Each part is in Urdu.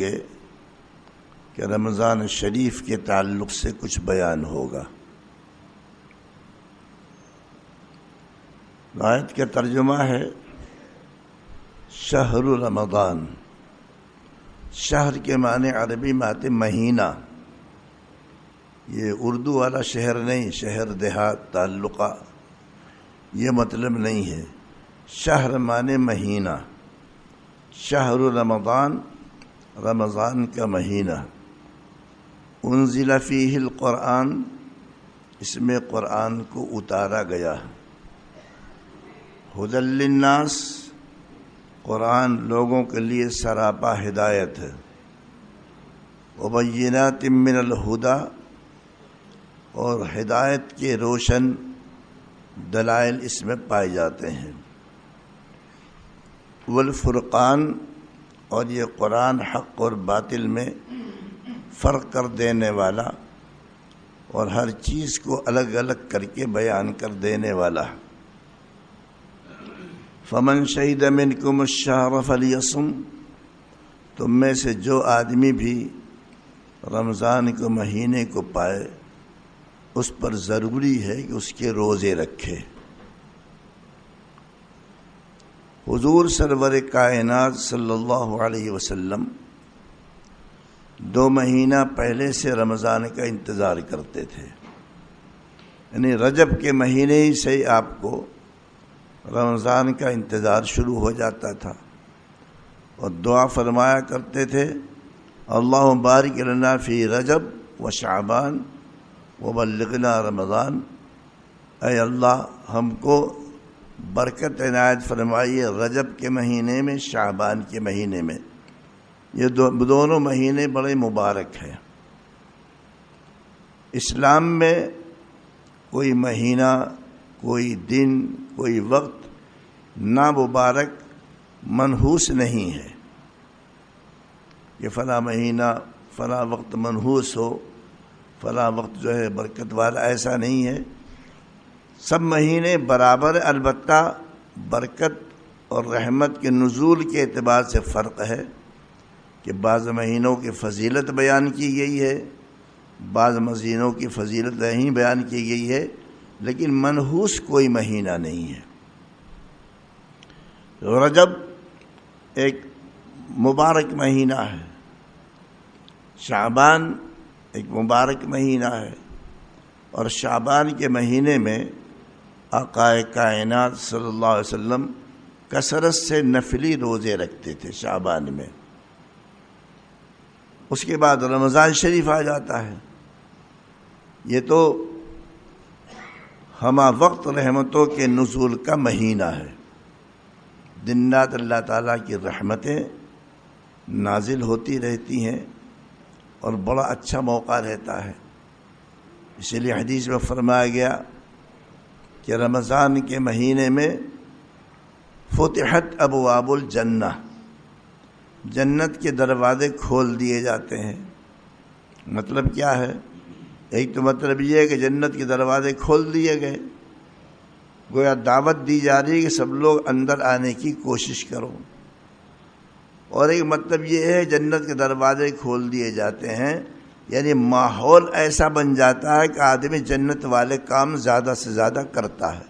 گے کہ رمضان شریف کے تعلق سے کچھ بیان ہوگا۔ آیت کا ترجمہ ہے شہر رمضان۔ شہر کے معنی عربی میں آتے مہینہ، یہ اردو والا شہر نہیں، شہر دیہات تعلقہ یہ مطلب نہیں ہے۔ شہر معنی مہینہ، شہر رمضان رمضان کا مہینہ، انزل فیہ القرآن اس میں قرآن کو اتارا گیا، ھدی للناس قرآن لوگوں کے لیے سراپا ہدایت ہے، وبینات من الہدی اور ہدایت کے روشن دلائل اس میں پائے جاتے ہیں، والفرقان اور یہ قرآن حق اور باطل میں فرق کر دینے والا اور ہر چیز کو الگ الگ کر کے بیان کر دینے والا۔ فمن شہد منکم الشہر فلیصم، تم میں سے جو آدمی بھی رمضان کے مہینے کو پائے اس پر ضروری ہے کہ اس کے روزے رکھے۔ حضور سرور کائنات صلی اللہ علیہ وسلم 2 مہینہ پہلے سے رمضان کا انتظار کرتے تھے، یعنی رجب کے مہینے ہی سے آپ کو رمضان کا انتظار شروع ہو جاتا تھا اور دعا فرمایا کرتے تھے اللہم بارک لنا فی رجب و شعبان وبلغنا رمضان، اے اللہ ہم کو برکت عنایت فرمائیے رجب کے مہینے میں، شعبان کے مہینے میں، یہ دونوں مہینے بڑے مبارک ہیں۔ اسلام میں کوئی مہینہ، کوئی دن، کوئی وقت نامبارک منحوس نہیں ہے کہ فلاں مہینہ فلاں وقت منحوس ہو، فلاں وقت جو ہے برکت والا، ایسا نہیں ہے۔ سب مہینے برابر، البتہ برکت اور رحمت کے نزول کے اعتبار سے فرق ہے کہ بعض مہینوں کی فضیلت بیان کی گئی ہے، بعض مہینوں کی فضیلت نہیں بیان کی گئی ہے، لیکن منحوس کوئی مہینہ نہیں ہے۔ رجب ایک مبارک مہینہ ہے، شعبان ایک مبارک مہینہ ہے، اور شعبان کے مہینے میں آقا کائنات صلی اللہ علیہ وسلم کثرت سے نفلی روزے رکھتے تھے شعبان میں۔ اس کے بعد رمضان شریف آ جاتا ہے، یہ تو ہمہ وقت رحمتوں کے نزول کا مہینہ ہے، دن رات اللہ تعالیٰ کی رحمتیں نازل ہوتی رہتی ہیں اور بڑا اچھا موقع رہتا ہے۔ اسی لیے حدیث میں فرمایا گیا کہ رمضان کے مہینے میں فتحت ابواب الجنہ، جنت کے دروازے کھول دیے جاتے ہیں۔ مطلب کیا ہے؟ ایک تو مطلب یہ ہے کہ جنت کے دروازے کھول دیے گئے، گویا دعوت دی جا رہی ہے کہ سب لوگ اندر آنے کی کوشش کرو، اور ایک مطلب یہ ہے جنت کے دروازے کھول دیے جاتے ہیں، یعنی ماحول ایسا بن جاتا ہے کہ آدمی جنت والے کام زیادہ سے زیادہ کرتا ہے۔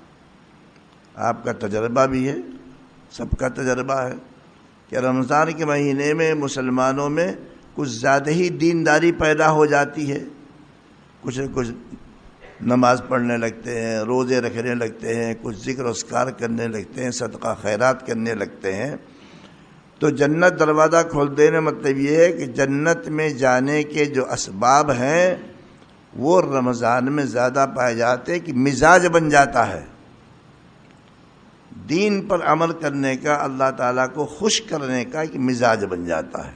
آپ کا تجربہ بھی ہے، سب کا تجربہ ہے کہ رمضان کے مہینے میں مسلمانوں میں کچھ زیادہ ہی دینداری پیدا ہو جاتی ہے، کچھ نماز پڑھنے لگتے ہیں، روزے رکھنے لگتے ہیں، کچھ ذکر و اذکار کرنے لگتے ہیں، صدقہ خیرات کرنے لگتے ہیں۔ تو جنت دروازہ کھول دینے مطلب یہ ہے کہ جنت میں جانے کے جو اسباب ہیں وہ رمضان میں زیادہ پائے جاتے ہیں، کہ مزاج بن جاتا ہے دین پر عمل کرنے کا، اللہ تعالیٰ کو خوش کرنے کا ایک مزاج بن جاتا ہے۔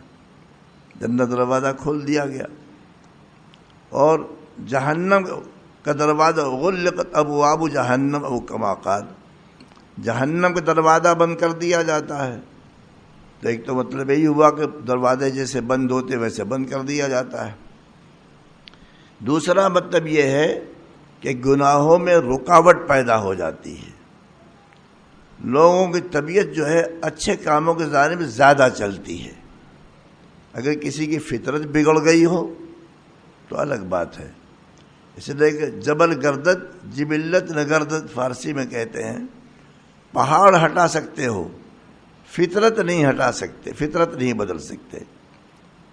جنت دروازہ کھول دیا گیا، اور جہنم کا دروازہ غلقت ابواب جہنم او کما قال، جہنم کا دروازہ بند کر دیا جاتا ہے۔ تو ایک تو مطلب یہی ہوا کہ دروازے جیسے بند ہوتے ویسے بند کر دیا جاتا ہے۔ دوسرا مطلب یہ ہے کہ گناہوں میں رکاوٹ پیدا ہو جاتی ہے، لوگوں کی طبیعت جو ہے اچھے کاموں کے جانب زیادہ چلتی ہے، اگر کسی کی فطرت بگڑ گئی ہو تو الگ بات ہے. اس لیے کہ جبل گردد جبلت نہ گردد فارسی میں کہتے ہیں. پہاڑ ہٹا سکتے ہو، فطرت نہیں ہٹا سکتے، فطرت نہیں بدل سکتے.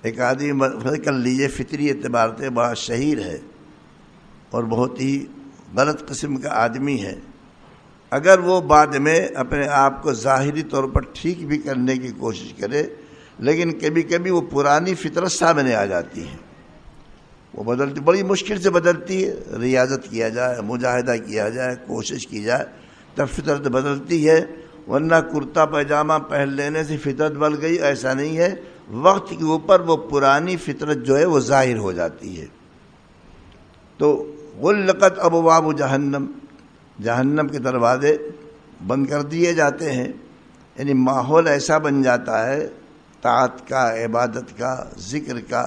ایک آدمی کر لیجیے فطری اعتبار سے بڑا شہیر ہے اور بہت ہی غلط قسم کا آدمی ہے، اگر وہ بعد میں اپنے آپ کو ظاہری طور پر ٹھیک بھی کرنے کی کوشش کرے، لیکن کبھی کبھی وہ پرانی فطرت سامنے آ جاتی ہے. وہ بدلتی، بڑی مشکل سے بدلتی ہے. ریاضت کیا جائے، مجاہدہ کیا جائے، کوشش کی جائے تب فطرت بدلتی ہے. ورنہ کرتا پائجامہ پہن لینے سے فطرت بدل گئی، ایسا نہیں ہے. وقت کے اوپر وہ پرانی فطرت جو ہے وہ ظاہر ہو جاتی ہے. تو غلقت ابواب جہنم، جہنم کے دروازے بند کر دیے جاتے ہیں. یعنی ماحول ایسا بن جاتا ہے طاعت کا، عبادت کا، ذکر کا،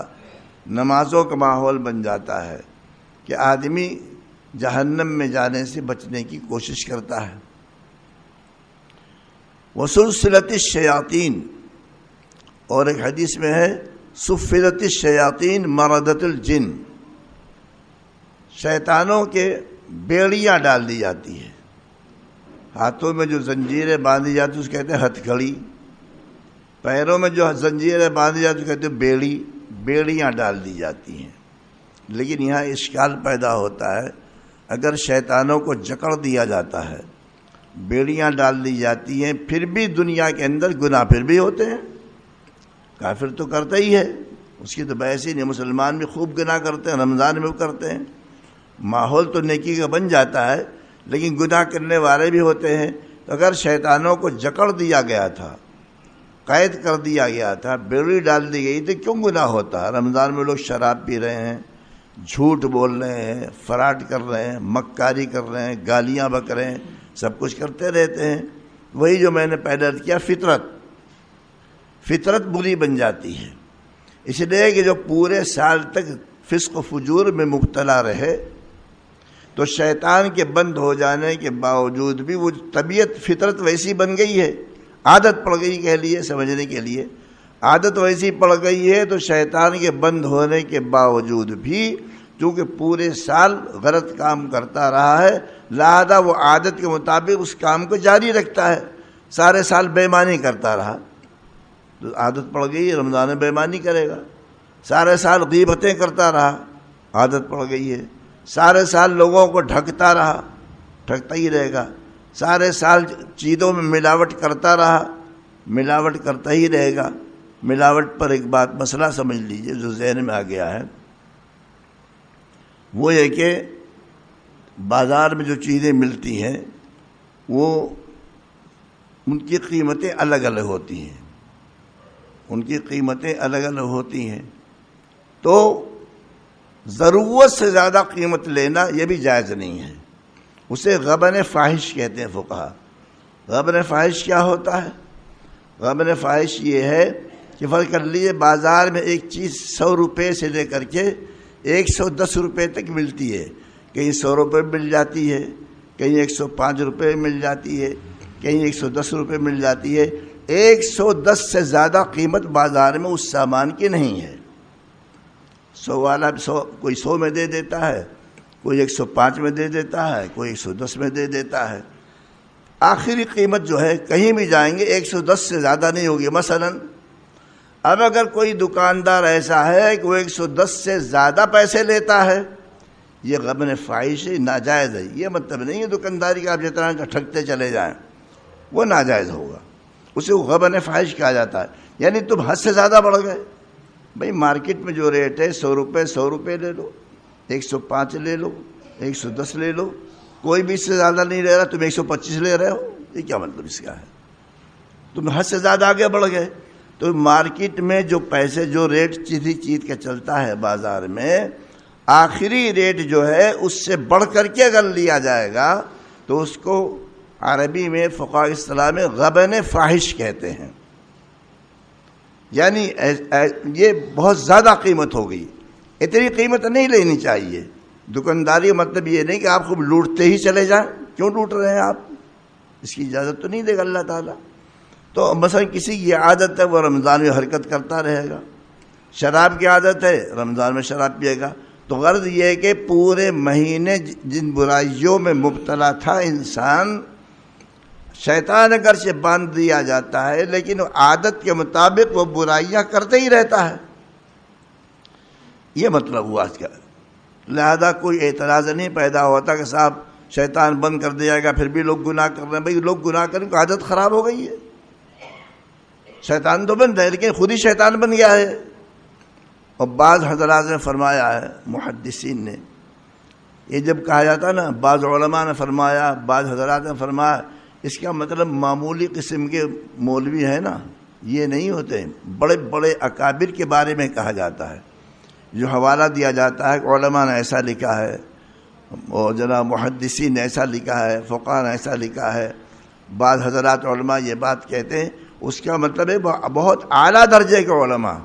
نمازوں کا ماحول بن جاتا ہے کہ آدمی جہنم میں جانے سے بچنے کی کوشش کرتا ہے. وسلسلۃ الشیاطین، اور ایک حدیث میں ہے سفلت الشیاطین مردۃ الجن، شیطانوں کے بیڑیاں ڈال دی جاتی ہے. ہاتھوں میں جو زنجیریں باندھی جاتی اس کہتے ہیں ہتھ کھڑی، پیروں میں جو زنجیریں باندھی جاتی اس کہتے ہیں بیڑی، بیڑیاں ڈال دی جاتی ہیں. لیکن یہاں اشکال پیدا ہوتا ہے، اگر شیطانوں کو جکڑ دیا جاتا ہے، بیڑیاں ڈال دی جاتی ہیں، پھر بھی دنیا کے اندر گناہ پھر بھی ہوتے ہیں. کافر تو کرتا ہی ہے، اس کی تو بحث ہی نہیں. مسلمان بھی خوب گناہ کرتے ہیں، رمضان میں بھی کرتے ہیں. ماحول تو نیکی کا بن جاتا ہے، لیکن گناہ کرنے والے بھی ہوتے ہیں. تو اگر شیطانوں کو جکڑ دیا گیا تھا، قید کر دیا گیا تھا، بیڑی ڈال دی گئی، تو کیوں گناہ ہوتا ہے؟ رمضان میں لوگ شراب پی رہے ہیں، جھوٹ بول رہے ہیں، فراڈ کر رہے ہیں، مکاری کر رہے ہیں، گالیاں بک رہے ہیں، سب کچھ کرتے رہتے ہیں. وہی جو میں نے پہلے عرض کیا، فطرت بری بن جاتی ہے. اس لیے کہ جو پورے سال تک فسق و فجور میں مبتلا رہے تو شیطان کے بند ہو جانے کے باوجود بھی وہ طبیعت فطرت ویسی بن گئی ہے، عادت پڑ گئی، کہہ لیے سمجھنے کے لیے عادت ویسی پڑ گئی ہے. تو شیطان کے بند ہونے کے باوجود بھی چونکہ پورے سال غلط کام کرتا رہا ہے، لہذا وہ عادت کے مطابق اس کام کو جاری رکھتا ہے. سارے سال بے ایمانی کرتا رہا تو عادت پڑ گئی ہے، رمضان میں بے ایمانی کرے گا. سارے سال غیبتیں کرتا رہا، عادت پڑ گئی ہے. سارے سال لوگوں کو ڈھکتا رہا، ڈھکتا ہی رہے گا. سارے سال چیزوں میں ملاوٹ کرتا رہا، ملاوٹ کرتا ہی رہے گا. ملاوٹ پر ایک بات مسئلہ سمجھ لیجئے جو ذہن میں آ گیا ہے، وہ یہ کہ بازار میں جو چیزیں ملتی ہیں وہ ان کی قیمتیں الگ الگ ہوتی ہیں، ان کی قیمتیں الگ الگ ہوتی ہیں. تو ضرورت سے زیادہ قیمت لینا یہ بھی جائز نہیں ہے. اسے غبن فاحش کہتے ہیں فقہا. غبن فاحش کیا ہوتا ہے؟ غبن فاحش یہ ہے کہ فرض کر لیجیے بازار میں ایک چیز 100 روپے سے لے کر کے 110 روپے تک ملتی ہے. کہیں 100 روپے مل جاتی ہے، کہیں 105 روپے مل جاتی ہے، کہیں 110 روپے مل جاتی ہے. 110 سے زیادہ قیمت بازار میں اس سامان کی نہیں ہے. 100 والا کوئی 100 میں دے دیتا ہے، کوئی 105 میں دے دیتا ہے، کوئی 110 میں دے دیتا ہے. آخری قیمت جو ہے کہیں بھی جائیں گے 110 سے زیادہ نہیں ہوگی. مثلا اب اگر کوئی دکاندار ایسا ہے کہ وہ 110 سے زیادہ پیسے لیتا ہے، یہ غبن فاحش ہے، ناجائز ہے. یہ مطلب نہیں ہے دکانداری کا آپ جتنا ٹھگتے چلے جائیں، وہ ناجائز ہوگا. اسے غبن فاحش کہا جاتا ہے. یعنی تم حد سے زیادہ بڑھ گئے. بھئی مارکیٹ میں جو ریٹ ہے 100 روپے لے لو، 105 لے لو، 110 لے لو، کوئی بھی اس سے زیادہ نہیں لے رہا، تم 125 لے رہے ہو. یہ کیا مطلب اس کا ہے؟ تم حد سے زیادہ آگے بڑھ گئے. تو مارکیٹ میں جو پیسے، جو ریٹ کسی چیز کا چلتا ہے بازار میں، آخری ریٹ جو ہے اس سے بڑھ کر کے اگر لیا جائے گا تو اس کو عربی میں فقہاء اصطلاح میں غبن فاحش کہتے ہیں. یعنی یہ بہت زیادہ قیمت ہو گئی، اتنی قیمت نہیں لینی چاہیے. دکانداری مطلب یہ نہیں کہ آپ خوب لوٹتے ہی چلے جائیں. کیوں لوٹ رہے ہیں آپ؟ اس کی اجازت تو نہیں دے گا اللہ تعالیٰ. تو مثلا کسی کی عادت ہے وہ رمضان میں حرکت کرتا رہے گا، شراب کی عادت ہے، رمضان میں شراب پیے گا۔ تو غرض یہ ہے کہ پورے مہینے جن برائیوں میں مبتلا تھا انسان، شیطان اگرچہ باندھ دیا جاتا ہے لیکن عادت کے مطابق وہ برائیاں کرتے ہی رہتا ہے۔ یہ مطلب ہوا اس کا۔ لہذا کوئی اعتراض نہیں پیدا ہوتا کہ صاحب شیطان بند کر دیا گا پھر بھی لوگ گناہ کر رہے ہیں۔ بھئی لوگ گناہ کریں تو عادت خراب ہو گئی ہے، شیطان تو بند ہے لیکن خود ہی شیطان بن گیا ہے۔ اور بعض حضرات نے فرمایا ہے، محدثین نے، یہ جب کہا جاتا نا بعض علماء نے فرمایا، بعض حضرات نے فرمایا، اس کا مطلب معمولی قسم کے مولوی ہیں نا یہ نہیں ہوتے، بڑے بڑے اکابر کے بارے میں کہا جاتا ہے، جو حوالہ دیا جاتا ہے کہ علماء نے ایسا لکھا ہے اور جناب محدثین نے ایسا لکھا ہے، فقہاء نے ایسا لکھا ہے، بعض حضرات علماء یہ بات کہتے ہیں، اس کا مطلب ہے بہت اعلیٰ درجے کے علماء۔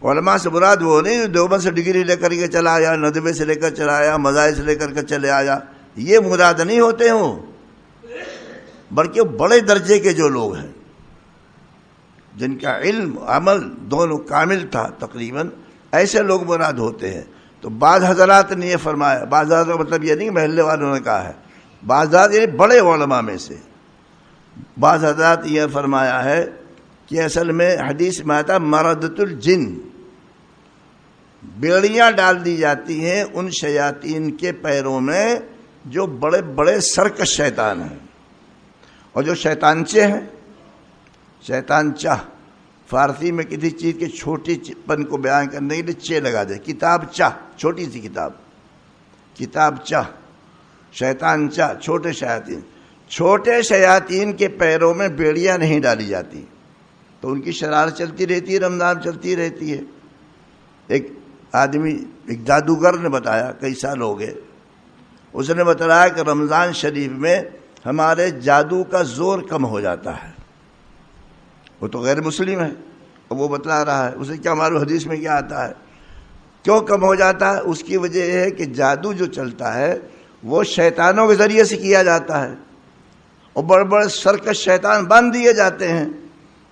علماء سے مراد وہ نہیں دیوبند سے ڈگری لے کر کے چلا آیا، ندوے سے لے کر چلا آیا، مذاہب سے لے کر کے چلے آیا، یہ مراد نہیں ہوتے ہوں، بلکہ بڑے درجے کے جو لوگ ہیں جن کا علم عمل دونوں کامل تھا تقریباً، ایسے لوگ مراد ہوتے ہیں۔ تو بعض حضرات نے یہ فرمایا، بعض حضرات کا مطلب یہ نہیں کہ محلے والوں نے کہا ہے، بعض حضرات یعنی بڑے علماء میں سے بعض حضرات یہ فرمایا ہے کہ اصل میں حدیث میں آتا مردۃ الجن، بیڑیاں ڈال دی جاتی ہیں ان شیاطین کے پیروں میں جو بڑے بڑے سرکش شیطان ہیں، اور جو شیطانچے ہیں، شیطانچہ فارسی میں کسی چیز کے چھوٹی پن کو بیان کرنے کے لیے چے لگا دے، کتاب چہ، چھوٹی سی کتاب، کتاب چہ، شیطان چہ، چھوٹے شیاطین، چھوٹے شیاطین کے پیروں میں بیڑیاں نہیں ڈالی جاتی، تو ان کی شرارت چلتی رہتی ہے، رمضان چلتی رہتی ہے۔ ایک آدمی، ایک جادوگر نے بتایا، کئی سال ہو گئے، اس نے بتایا کہ رمضان شریف میں ہمارے جادو کا زور کم ہو جاتا ہے۔ وہ تو غیر مسلم ہے، وہ بتلا رہا ہے، اسے کیا معلوم حدیث میں کیا آتا ہے، کیوں کم ہو جاتا ہے؟ اس کی وجہ یہ ہے کہ جادو جو چلتا ہے وہ شیطانوں کے ذریعے سے کیا جاتا ہے، اور بڑے بڑے سرکش شیطان باندھ دیے جاتے ہیں،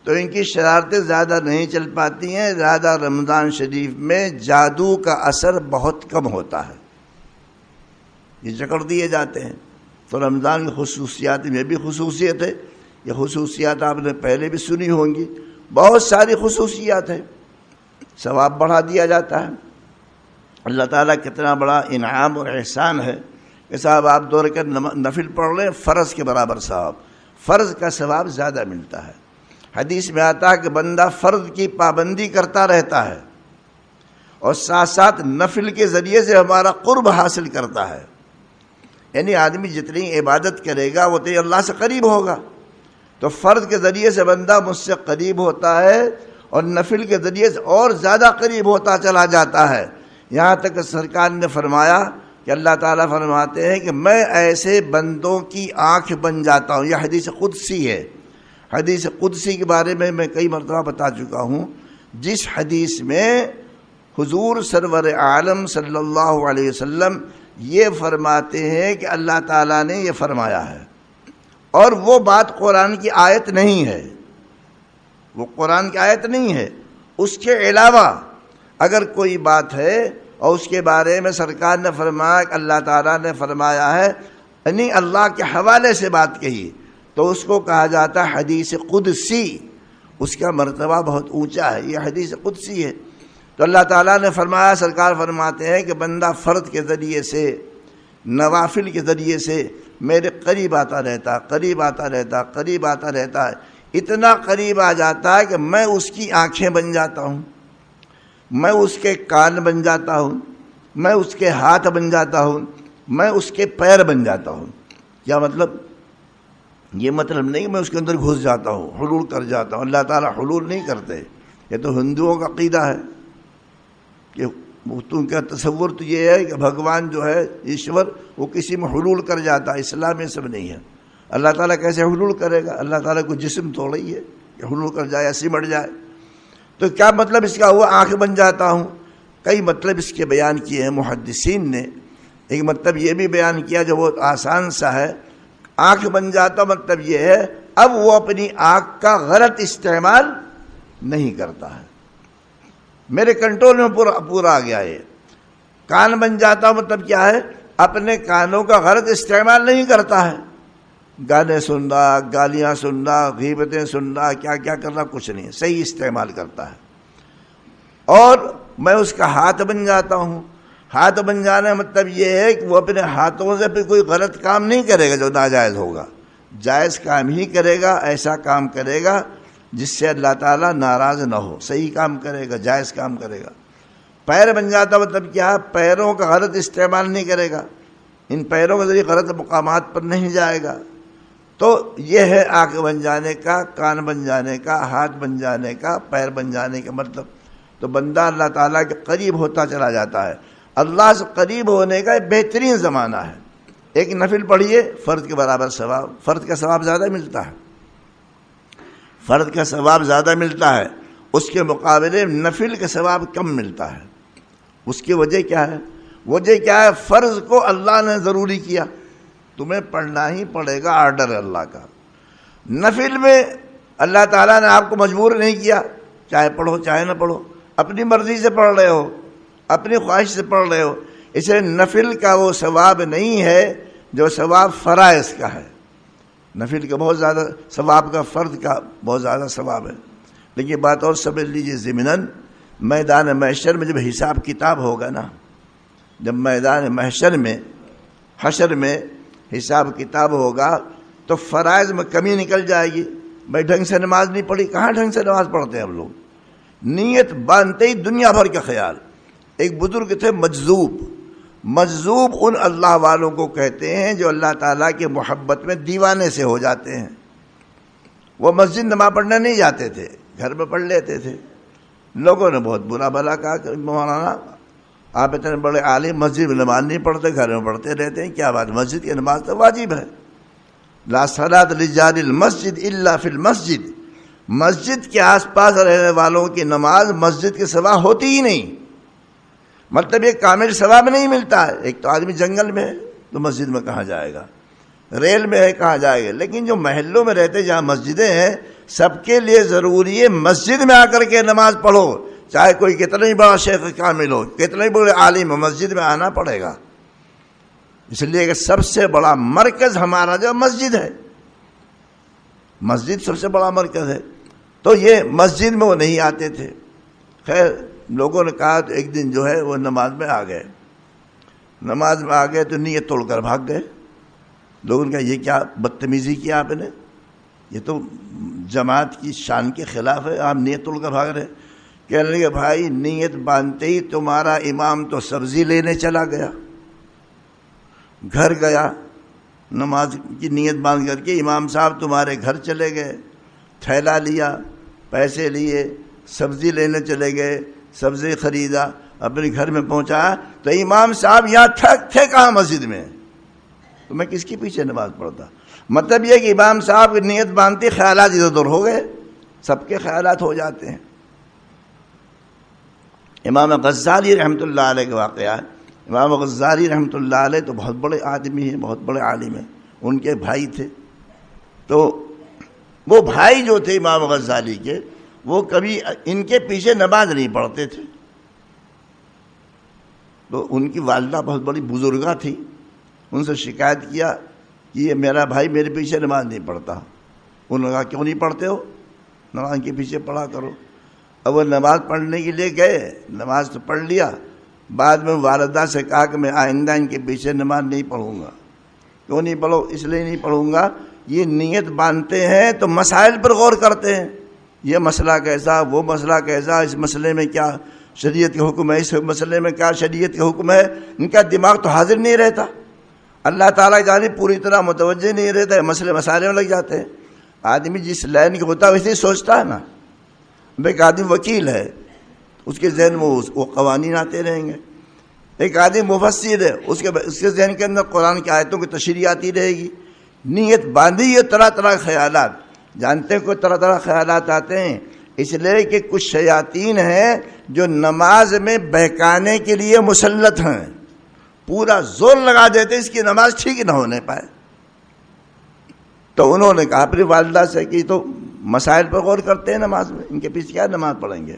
تو ان کی شرارتیں زیادہ نہیں چل پاتی ہیں، زیادہ رمضان شریف میں جادو کا اثر بہت کم ہوتا ہے، یہ جکڑ دیے جاتے ہیں۔ تو رمضان کی خصوصیات میں بھی خصوصیت ہے، یہ خصوصیات آپ نے پہلے بھی سنی ہوں گی، بہت ساری خصوصیات ہیں، ثواب بڑھا دیا جاتا ہے۔ اللہ تعالیٰ کتنا بڑا انعام اور احسان ہے کہ صاحب آپ 2 رکعت نفل پڑھ لیں، فرض کے برابر ثواب، فرض کا ثواب زیادہ ملتا ہے۔ حدیث میں آتا ہے کہ بندہ فرض کی پابندی کرتا رہتا ہے اور ساتھ ساتھ نفل کے ذریعے سے ہمارا قرب حاصل کرتا ہے، یعنی آدمی جتنی عبادت کرے گا وہ تو اللہ سے قریب ہوگا، تو فرض کے ذریعے سے بندہ مجھ سے قریب ہوتا ہے اور نفل کے ذریعے سے اور زیادہ قریب ہوتا چلا جاتا ہے، یہاں تک کہ سرکار نے فرمایا کہ اللہ تعالیٰ فرماتے ہیں کہ میں ایسے بندوں کی آنکھ بن جاتا ہوں۔ یہ حدیث قدسی ہے، حدیث قدسی کے بارے میں کئی مرتبہ بتا چکا ہوں، جس حدیث میں حضور سرور عالم صلی اللہ علیہ وسلم یہ فرماتے ہیں کہ اللہ تعالیٰ نے یہ فرمایا ہے، اور وہ بات قرآن کی آیت نہیں ہے، وہ قرآن کی آیت نہیں ہے، اس کے علاوہ اگر کوئی بات ہے اور اس کے بارے میں سرکار نے فرمایا کہ اللہ تعالیٰ نے فرمایا ہے، یعنی اللہ کے حوالے سے بات کہی، تو اس کو کہا جاتا ہے حدیث قدسی، اس کا مرتبہ بہت اونچا ہے، یہ حدیث قدسی ہے۔ تو اللہ تعالیٰ نے فرمایا، سرکار فرماتے ہیں کہ بندہ فرض کے ذریعے سے، نوافل کے ذریعے سے میرے قریب آتا رہتا، قریب آتا رہتا، قریب آتا رہتا ہے، اتنا قریب آ جاتا ہے کہ میں اس کی آنکھیں بن جاتا ہوں، میں اس کے کان بن جاتا ہوں، میں اس کے ہاتھ بن جاتا ہوں، میں اس کے پیر بن جاتا ہوں۔ کیا مطلب؟ یہ مطلب نہیں کہ میں اس کے اندر گھس جاتا ہوں، حلول کر جاتا ہوں، اللہ تعالیٰ حلول نہیں کرتے، یہ تو ہندوؤں کا عقیدہ ہے کہ ان کا تصور تو یہ ہے کہ بھگوان جو ہے ایشور وہ کسی میں حلول کر جاتا ہے، اسلام میں سب نہیں ہے۔ اللہ تعالیٰ کیسے حلول کرے گا؟ اللہ تعالیٰ کو جسم تھوڑا ہی ہے کہ حلول کر جائے یا سمٹ جائے۔ تو کیا مطلب اس کا ہوا آنکھ بن جاتا ہوں؟ کئی مطلب اس کے بیان کیے ہیں محدثین نے۔ ایک مطلب یہ بھی بیان کیا جو بہت آسان سا ہے، آنکھ بن جاتا مطلب یہ ہے اب وہ اپنی آنکھ کا غلط استعمال نہیں کرتا ہے، میرے کنٹرول میں پورا آ گیا ہے۔ کان بن جاتا مطلب کیا ہے؟ اپنے کانوں کا غلط استعمال نہیں کرتا ہے، گانے سن رہا، گالیاں سن رہا، غیبتیں سن رہا، کیا کیا کر رہا، کچھ نہیں، صحیح استعمال کرتا ہے۔ اور میں اس کا ہاتھ بن جاتا ہوں۔ ہاتھ بن جانا مطلب یہ ہے کہ وہ اپنے ہاتھوں سے پھر کوئی غلط کام نہیں کرے گا جو ناجائز ہوگا، جائز کام ہی کرے گا، ایسا کام کرے گا جس سے اللہ تعالیٰ ناراض نہ ہو، صحیح کام کرے گا، جائز کام کرے گا۔ پیر بن جاتا مطلب کیا؟ پیروں کا غلط استعمال نہیں کرے گا، ان پیروں کے ذریعے غلط مقامات پر نہیں جائے گا۔ تو یہ ہے آنکھ بن جانے کا، کان بن جانے کا، ہاتھ بن جانے کا، پیر بن جانے کا مطلب۔ تو بندہ اللہ تعالیٰ کے قریب ہوتا چلا جاتا ہے۔ اللہ سے قریب ہونے کا ایک بہترین زمانہ ہے۔ ایک نفل پڑھیے، فرض کے برابر ثواب، فرض کا ثواب زیادہ ملتا ہے، فرض کا ثواب زیادہ ملتا ہے، اس کے مقابلے نفل کا ثواب کم ملتا ہے۔ اس کی وجہ کیا ہے؟ وجہ کیا ہے؟ فرض کو اللہ نے ضروری کیا، تمہیں پڑھنا ہی پڑے گا، آرڈر ہے اللہ کا۔ نفل میں اللہ تعالیٰ نے آپ کو مجبور نہیں کیا، چاہے پڑھو چاہے نہ پڑھو، اپنی مرضی سے پڑھ رہے ہو، اپنی خواہش سے پڑھ رہے ہو۔ اسے نفل کا وہ ثواب نہیں ہے جو ثواب فرائض کا ہے۔ نفل کا بہت زیادہ ثواب کا، فرض کا بہت زیادہ ثواب ہے۔ لیکن بات اور سمجھ لیجیے، ضمناً میدان محشر میں جب حساب کتاب ہوگا نا، جب میدان محشر میں، حشر میں حساب کتاب ہوگا تو فرائض میں کمی نکل جائے گی۔ بھائی ڈھنگ سے نماز نہیں پڑھی، کہاں ڈھنگ سے نماز پڑھتے ہیں ہم لوگ؟ نیت باندھتے ہی دنیا بھر کا خیال۔ ایک بزرگ تھے مجذوب، مجذوب ان اللہ والوں کو کہتے ہیں جو اللہ تعالیٰ کی محبت میں دیوانے سے ہو جاتے ہیں۔ وہ مسجد نماز پڑھنے نہیں جاتے تھے، گھر میں پڑھ لیتے تھے۔ لوگوں نے بہت برا بھلا کہا کہ مولانا آپ اتنے بڑے عالم، مسجد میں نماز نہیں پڑھتے، گھر میں پڑھتے رہتے ہیں، کیا بات؟ مسجد کی نماز تو واجب ہے۔ لا صلاۃ لجار المسجد الا فی المسجد، مسجد کے آس پاس رہنے والوں کی نماز مسجد کے سوا ہوتی ہی نہیں۔ مطلب یہ کامل ثواب نہیں ملتا ہے۔ ایک تو آدمی جنگل میں ہے تو مسجد میں کہاں جائے گا، ریل میں ہے کہاں جائے گا، لیکن جو محلوں میں رہتے جہاں مسجدیں ہیں، سب کے لیے ضروری ہے مسجد میں آ کر کے نماز پڑھو، چاہے کوئی کتنا ہی بڑا شیخ کامل ہو، کتنا ہی بڑے عالم ہو، مسجد میں آنا پڑے گا۔ اس لیے کہ سب سے بڑا مرکز ہمارا جو مسجد ہے، مسجد سب سے بڑا مرکز ہے۔ تو یہ مسجد میں وہ نہیں آتے تھے۔ خیر لوگوں نے کہا تو ایک دن جو ہے وہ نماز میں آ گئے، نماز میں آ گئے تو نیت توڑ کر بھاگ گئے۔ لوگوں نے کہا یہ کیا بدتمیزی کیا آپ نے، یہ تو جماعت کی شان کے خلاف ہے، آپ نیت توڑ کر بھاگ رہے۔ کہنے لگے بھائی نیت باندھتے ہی تمہارا امام تو سبزی لینے چلا گیا، گھر گیا، نماز کی نیت باندھ کر کے امام صاحب تمہارے گھر چلے گئے، تھیلا لیا، پیسے لیے، سبزی لینے چلے گئے، سبزی خریدا، اپنے گھر میں پہنچا تو امام صاحب یہاں تھے کہاں مسجد میں، تو میں کس کے پیچھے نماز پڑھتا؟ مطلب یہ کہ امام صاحب کی نیت باندھتی خیالات ادھر ادھر ہو گئے، سب کے خیالات ہو جاتے ہیں۔ امام غزالی رحمۃ اللہ علیہ کا واقعہ ہے۔ امام غزالی رحمۃ اللہ علیہ تو بہت بڑے آدمی ہیں، بہت بڑے عالم ہیں، ان کے بھائی تھے۔ تو وہ بھائی جو تھے امام غزالی کے، وہ کبھی ان کے پیچھے نماز نہیں پڑھتے تھے۔ تو ان کی والدہ بہت بڑی بزرگہ تھی، ان سے شکایت کیا کہ یہ میرا بھائی میرے پیچھے نماز نہیں پڑھتا۔ انہوں نے کہا کیوں نہیں پڑھتے ہو، نماز کے پیچھے پڑھا کرو۔ اب وہ نماز پڑھنے کے لیے گئے، نماز تو پڑھ لیا، بعد میں والدہ سے کہا کہ میں آئندہ ان کے پیچھے نماز نہیں پڑھوں گا۔ کیوں نہیں پڑھو؟ اس لیے نہیں پڑھوں گا، یہ نیت باندھتے ہیں تو مسائل پر غور کرتے ہیں، یہ مسئلہ کیسا، وہ مسئلہ کیسا، اس مسئلے میں کیا شریعت کے حکم ہے، اس مسئلے میں کیا شریعت کے حکم ہے، ان کا دماغ تو حاضر نہیں رہتا، اللہ تعالیٰ کی جانب پوری طرح متوجہ نہیں رہتا ہے، مسائل میں لگ جاتے ہیں۔ آدمی جس لائن کا ہوتا ہے ویسے ہی سوچتا ہے نا۔ ایک آدمی وکیل ہے، اس کے ذہن میں وہ قوانین آتے رہیں گے۔ ایک آدمی مفسر ہے، اس کے ذہن کے اندر قرآن کی آیتوں کی تشریح آتی رہے گی۔ نیت باندھی ہے، طرح طرح کے خیالات، جانتے ہیں کوئی طرح طرح خیالات آتے ہیں، اس لیے کہ کچھ شیاطین ہیں جو نماز میں بہکانے کے لیے مسلط ہیں، پورا زور لگا دیتے اس کی نماز ٹھیک نہ ہونے پائے۔ تو انہوں نے کہا اپنی والدہ سے کہ تو مسائل پر غور کرتے ہیں نماز میں، ان کے پیچھے کیا نماز پڑھیں گے۔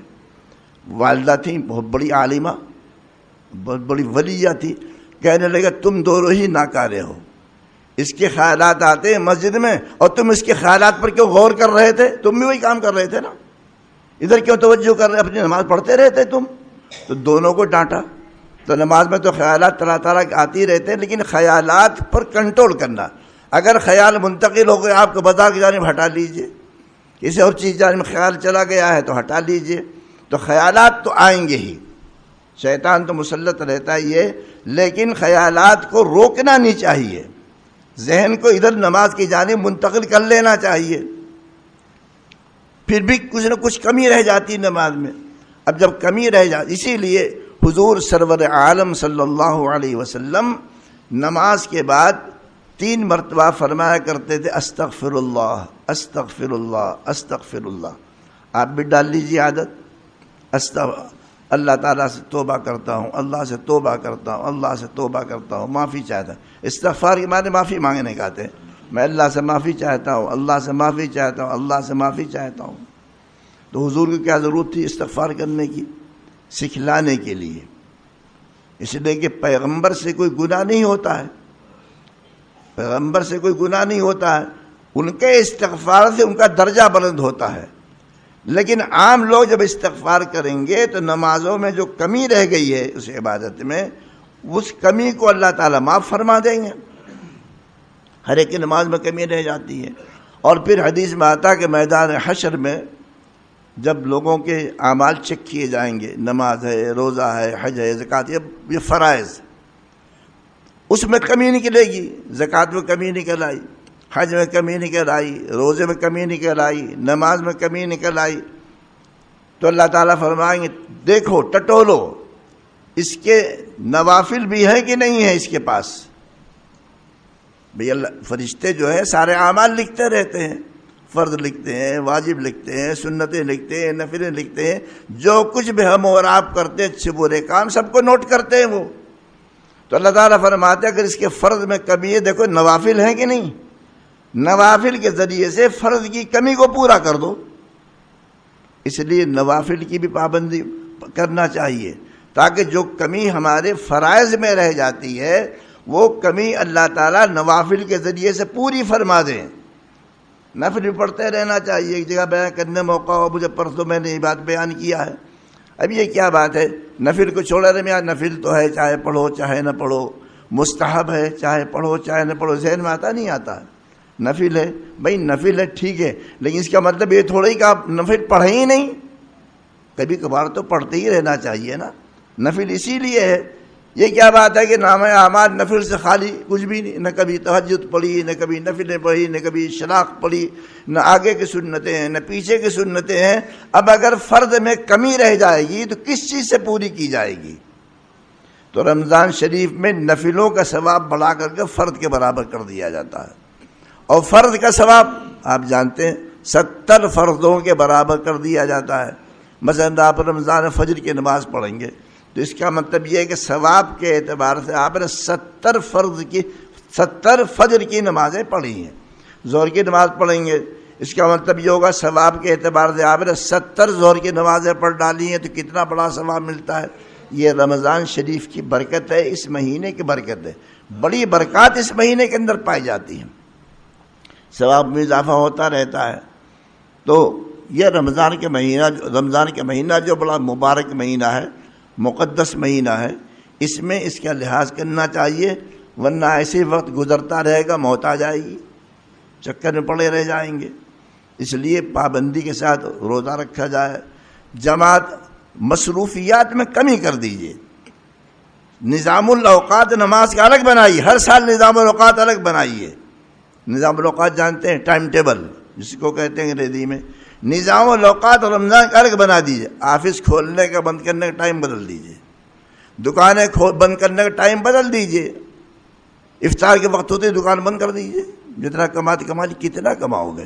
والدہ تھیں بہت بڑی عالمہ، بہت بڑی ولیہ تھی، کہنے لگا تم دونوں ہی ناکارے ہو، اس کے خیالات آتے ہیں مسجد میں اور تم اس کے خیالات پر کیوں غور کر رہے تھے؟ تم بھی وہی کام کر رہے تھے نا، ادھر کیوں توجہ کر رہے، اپنی نماز پڑھتے رہتے تم؟ تو دونوں کو ڈانٹا۔ تو نماز میں تو خیالات طرح طرح کے آتی رہتے ہیں، لیکن خیالات پر کنٹرول کرنا۔ اگر خیال منتقل ہو گئے آپ کو بازار کی جانب ہٹا لیجئے، کسی اور چیز جانب خیال چلا گیا ہے تو ہٹا لیجئے۔ تو خیالات تو آئیں گے ہی، شیطان تو مسلط رہتا ہی ہے، لیکن خیالات کو روکنا نہیں چاہیے، ذہن کو ادھر نماز کی جانب منتقل کر لینا چاہیے۔ پھر بھی کچھ نہ کچھ کمی رہ جاتی نماز میں۔ اب جب کمی رہ جاتی، اسی لیے حضور سرور عالم صلی اللہ علیہ وسلم نماز کے بعد 3 مرتبہ فرمایا کرتے تھے استغفر اللہ استغفر اللہ استغفر اللہ۔ آپ بھی ڈال لیجیے عادت، اللہ تعالیٰ سے توبہ کرتا ہوں، اللہ سے توبہ کرتا ہوں، اللہ سے توبہ کرتا ہوں، معافی چاہتا ہوں۔ استغفار کے معنی معافی مانگنے کا آتے ہیں، میں اللہ سے معافی چاہتا ہوں، اللہ سے معافی چاہتا ہوں، اللہ سے معافی چاہتا ہوں۔ تو حضور کو کیا ضرورت تھی استغفار کرنے کی؟ سکھلانے کے لیے، اس لیے کہ پیغمبر سے کوئی گناہ نہیں ہوتا ہے، پیغمبر سے کوئی گناہ نہیں ہوتا ہے، ان کے استغفار سے ان کا درجہ بلند ہوتا ہے۔ لیکن عام لوگ جب استغفار کریں گے تو نمازوں میں جو کمی رہ گئی ہے اس عبادت میں، اس کمی کو اللہ تعالیٰ معاف فرما دیں گے۔ ہر ایک کی نماز میں کمی رہ جاتی ہے۔ اور پھر حدیث میں آتا ہے کہ میدان حشر میں جب لوگوں کے اعمال چیک کیے جائیں گے، نماز ہے، روزہ ہے، حج ہے، زکوٰۃ، یہ فرائض، اس میں کمی نکلے گی۔ زکوٰۃ میں کمی نکل آئی، حج میں کمی نکل آئی، روزے میں کمی نکل آئی، نماز میں کمی نکل آئی، تو اللہ تعالیٰ فرمائیں گے دیکھو ٹٹولو اس کے نوافل بھی ہیں کہ نہیں ہیں اس کے پاس۔ بھئی اللہ فرشتے جو ہیں سارے اعمال لکھتے رہتے ہیں، فرض لکھتے ہیں، واجب لکھتے ہیں، سنتیں لکھتے ہیں، نفلیں لکھتے ہیں، جو کچھ بھی ہم اور آپ کرتے ہیں اچھے برے کام سب کو نوٹ کرتے ہیں وہ۔ تو اللہ تعالیٰ فرماتے ہیں اگر اس کے فرض میں کمی ہے، دیکھو نوافل ہیں کہ نہیں، نوافل کے ذریعے سے فرض کی کمی کو پورا کر دو۔ اس لیے نوافل کی بھی پابندی کرنا چاہیے، تاکہ جو کمی ہمارے فرائض میں رہ جاتی ہے وہ کمی اللہ تعالیٰ نوافل کے ذریعے سے پوری فرما دیں۔ نفل بھی پڑھتے رہنا چاہیے، ایک جگہ بیان کرنے موقع ہو، مجھے پرسوں میں نے یہ بات بیان کیا ہے۔ اب یہ کیا بات ہے، نفل کو چھوڑا رہے میاں، نفل تو ہے چاہے پڑھو چاہے نہ پڑھو، مستحب ہے چاہے پڑھو چاہے نہ پڑھو، ذہن میں آتا نہیں آتا ہے نفل ہے، بھائی نفل ہے ٹھیک ہے، لیکن اس کا مطلب یہ تھوڑا ہی کہ آپ نفل پڑھیں ہی نہیں، کبھی کبھار تو پڑھتے ہی رہنا چاہیے نا۔ نفل اسی لیے ہے، یہ کیا بات ہے کہ نام اعمال نفل سے خالی کچھ بھی نہیں، نہ کبھی تہجد پڑھی، نہ کبھی نفلیں پڑھی، نہ کبھی اشراق پڑھی، نہ آگے کی سنتیں ہیں نہ پیچھے کی سنتیں ہیں۔ اب اگر فرض میں کمی رہ جائے گی تو کس چیز سے پوری کی جائے گی؟ تو رمضان شریف میں نفلوں کا ثواب بڑھا کر کے فرض کے برابر کر دیا جاتا ہے، اور فرض کا ثواب آپ جانتے ہیں 70 فرضوں کے برابر کر دیا جاتا ہے۔ مثلا آپ رمضان فجر کی نماز پڑھیں گے تو اس کا مطلب یہ ہے کہ ثواب کے اعتبار سے آپ نے 70 فجر کی نمازیں پڑھی ہیں۔ ظہر کی نماز پڑھیں گے، اس کا مطلب یہ ہوگا ثواب کے اعتبار سے آپ نے 70 ظہر کی نمازیں پڑھ ڈالی ہیں، تو کتنا بڑا ثواب ملتا ہے۔ یہ رمضان شریف کی برکت ہے، اس مہینے کی برکت ہے، بڑی برکات اس مہینے کے اندر پائی جاتی ہیں، ثواب میں اضافہ ہوتا رہتا ہے۔ تو یہ رمضان کے مہینہ جو بڑا مبارک مہینہ ہے، مقدس مہینہ ہے، اس میں اس کا لحاظ کرنا چاہیے، ورنہ ایسے وقت گزرتا رہے گا، موت آ جائے گی، چکر میں پڑے رہ جائیں گے۔ اس لیے پابندی کے ساتھ روزہ رکھا جائے، جماعت مصروفیات میں کمی کر دیجیے، نظام الاوقات نماز کا الگ بنائیے، ہر سال نظام الاوقات الگ بنائیے۔ نظام الاوقات جانتے ہیں، ٹائم ٹیبل جس کو کہتے ہیں انگریزی میں، نظام الاوقات رمضان کا الگ بنا دیجیے۔ آفس کھولنے کا بند کرنے کا ٹائم بدل دیجیے، دکانیں بند کرنے کا ٹائم بدل دیجیے، افطار کے وقت ہوتے دکان بند کر دیجیے، جتنا کما کتنا کماؤ گے،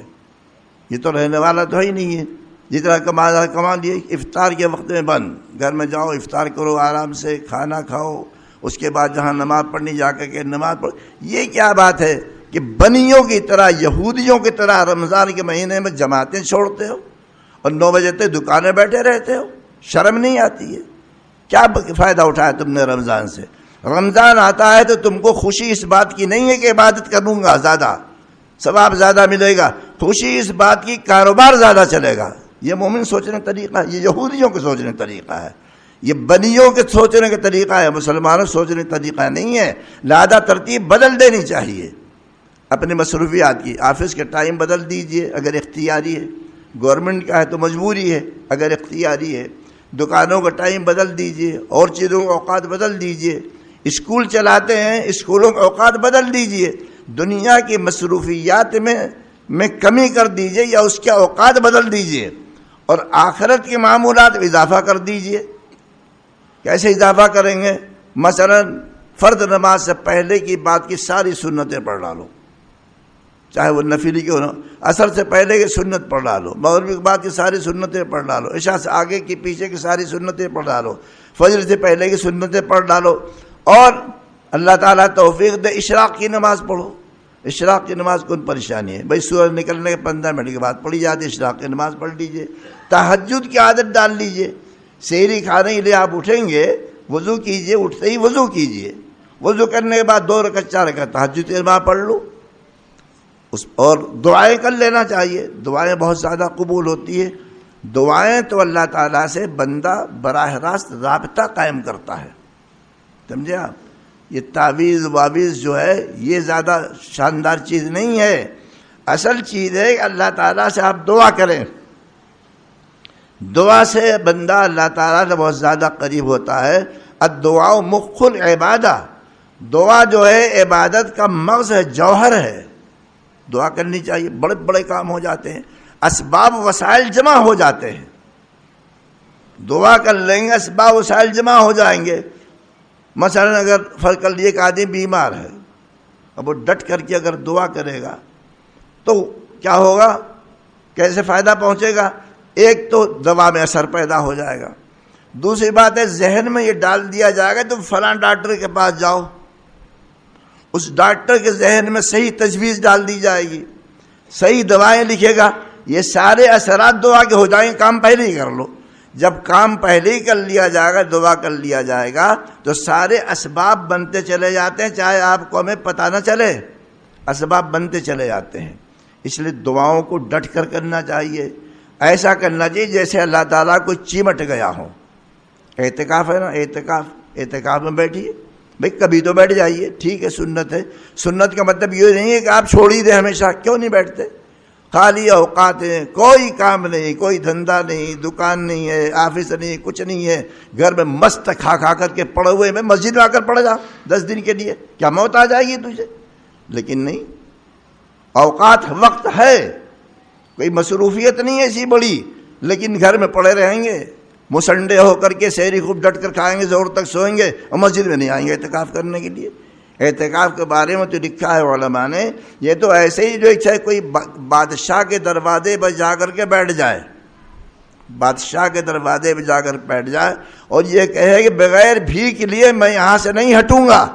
یہ تو رہنے والا تو ہی نہیں ہے، جتنا کما لیے افطار کے وقت میں بند، گھر میں جاؤ افطار کرو آرام سے، کھانا کھاؤ، اس کے بعد جہاں نماز پڑھنی جا کے نماز پڑھو۔ یہ کیا بات ہے کہ بنیوں کی طرح، یہودیوں کی طرح رمضان کے مہینے میں جماعتیں چھوڑتے ہو اور 9 بجے تک دکانیں بیٹھے رہتے ہو؟ شرم نہیں آتی ہے؟ کیا فائدہ اٹھایا تم نے رمضان سے؟ رمضان آتا ہے تو تم کو خوشی اس بات کی نہیں ہے کہ عبادت کروں گا زیادہ ثواب زیادہ ملے گا، خوشی اس بات کی کاروبار زیادہ چلے گا۔ یہ مومن سوچنے کا طریقہ، یہ یہودیوں کے سوچنے کا طریقہ ہے، یہ بنیوں کے سوچنے کا طریقہ ہے، مسلمانوں سوچنے کا طریقہ نہیں ہے۔ لہذا ترتیب بدل دینی چاہیے اپنی مصروفیات کی۔ آفس کے ٹائم بدل دیجئے اگر اختیاری ہے، گورنمنٹ کا ہے تو مجبوری ہے، اگر اختیاری ہے دکانوں کا ٹائم بدل دیجئے، اور چیزوں کے اوقات بدل دیجئے، اسکول چلاتے ہیں اسکولوں کے اوقات بدل دیجئے، دنیا کی مصروفیات میں کمی کر دیجئے یا اس کے اوقات بدل دیجئے، اور آخرت کے معمولات میں اضافہ کر دیجئے۔ کیسے اضافہ کریں گے؟ مثلا فرض نماز سے پہلے کی بات کی ساری سنتیں پڑھ ڈالو، چاہے وہ نفلی کیوں نہ، عصر سے پہلے کی سنت پڑھ ڈالو، مغرب کے بعد کی ساری سنتیں پڑھ ڈالو، عشاء سے آگے کی پیچھے کی ساری سنتیں پڑھ ڈالو، فجر سے پہلے کی سنتیں پڑھ ڈالو، اور اللہ تعالیٰ توفیق دے اشراق کی نماز پڑھو۔ اشراق کی نماز کون پریشانی ہے بھائی؟ سورج نکلنے کے 15 منٹ کے بعد پڑھی جاتی ہے، اشراق کی نماز پڑھ لیجئے۔ تہجد کی عادت ڈال لیجئے، سحری کھانے کے لیے آپ اٹھیں گے وضو کیجئے، اٹھتے ہی وضو کیجئے، وضو کرنے کے بعد 2 رکعت 4 رکعت تہجد کی نماز پڑھ لو، اور دعائیں کر لینا چاہیے۔ دعائیں بہت زیادہ قبول ہوتی ہے۔ دعائیں تو اللہ تعالیٰ سے بندہ براہ راست رابطہ قائم کرتا ہے، سمجھے آپ؟ یہ تعویذ واویز جو ہے یہ زیادہ شاندار چیز نہیں ہے، اصل چیز ہے کہ اللہ تعالیٰ سے آپ دعا کریں۔ دعا سے بندہ اللہ تعالیٰ سے بہت زیادہ قریب ہوتا ہے۔ الدعاء مخ العبادہ، دعا جو ہے عبادت کا مغز ہے، جوہر ہے۔ دعا کرنی چاہیے، بڑے بڑے کام ہو جاتے ہیں، اسباب وسائل جمع ہو جاتے ہیں۔ دعا کر لیں گے اسباب وسائل جمع ہو جائیں گے۔ مثلا اگر فرض کر لیے کہ آدمی بیمار ہے، اب وہ ڈٹ کر کے اگر دعا کرے گا تو کیا ہوگا؟ کیسے فائدہ پہنچے گا؟ ایک تو دوا میں اثر پیدا ہو جائے گا، دوسری بات ہے ذہن میں یہ ڈال دیا جائے گا تم فلاں ڈاکٹر کے پاس جاؤ، اس ڈاکٹر کے ذہن میں صحیح تجویز ڈال دی جائے گی، صحیح دوائیں لکھے گا، یہ سارے اثرات دعا کے ہو جائیں گے۔ کام پہلے ہی کر لو، جب کام پہلے ہی کر لیا جائے گا، دعا کر لیا جائے گا تو سارے اسباب بنتے چلے جاتے ہیں، چاہے آپ کو ہمیں پتہ نہ چلے، اسباب بنتے چلے جاتے ہیں۔ اس لیے دعاؤں کو ڈٹ کر کرنا چاہیے، ایسا کرنا چاہیے جیسے اللہ تعالیٰ کو چمٹ گیا ہو۔ اعتکاف ہے نا، اعتکاف میں بیٹھیے بھائی، کبھی تو بیٹھ جائیے، ٹھیک ہے، سنت ہے۔ سنت کا مطلب یہ نہیں ہے کہ آپ چھوڑ ہی دیں ہمیشہ، کیوں نہیں بیٹھتے؟ خالی اوقات ہیں، کوئی کام نہیں، کوئی دھندا نہیں، دکان نہیں ہے، آفس نہیں، کچھ نہیں ہے، گھر میں مست کھا کر کے پڑے ہوئے میں مسجد میں آ کر پڑ جا 10 دن کے لیے، کیا موت آ جائے گی تجھے؟ لیکن نہیں، اوقات وقت ہے، کوئی مصروفیت نہیں ہے ایسی بڑی، لیکن گھر میں پڑے رہیں گے، مسنڈے ہو کر کے سحری خوب ڈٹ کر کھائیں گے، زور تک سوئیں گے، اور مسجد میں نہیں آئیں گے اعتکاف کرنے کے لیے۔ اعتکاف کے بارے میں تو لکھا ہے علماء نے، یہ تو ایسے ہی جو چاہے کوئی بادشاہ کے دروازے پر جا کر کے بیٹھ جائے، بادشاہ کے دروازے پہ جا کر بیٹھ جائے اور یہ کہے کہ بغیر بھیک لیے میں یہاں سے نہیں ہٹوں گا،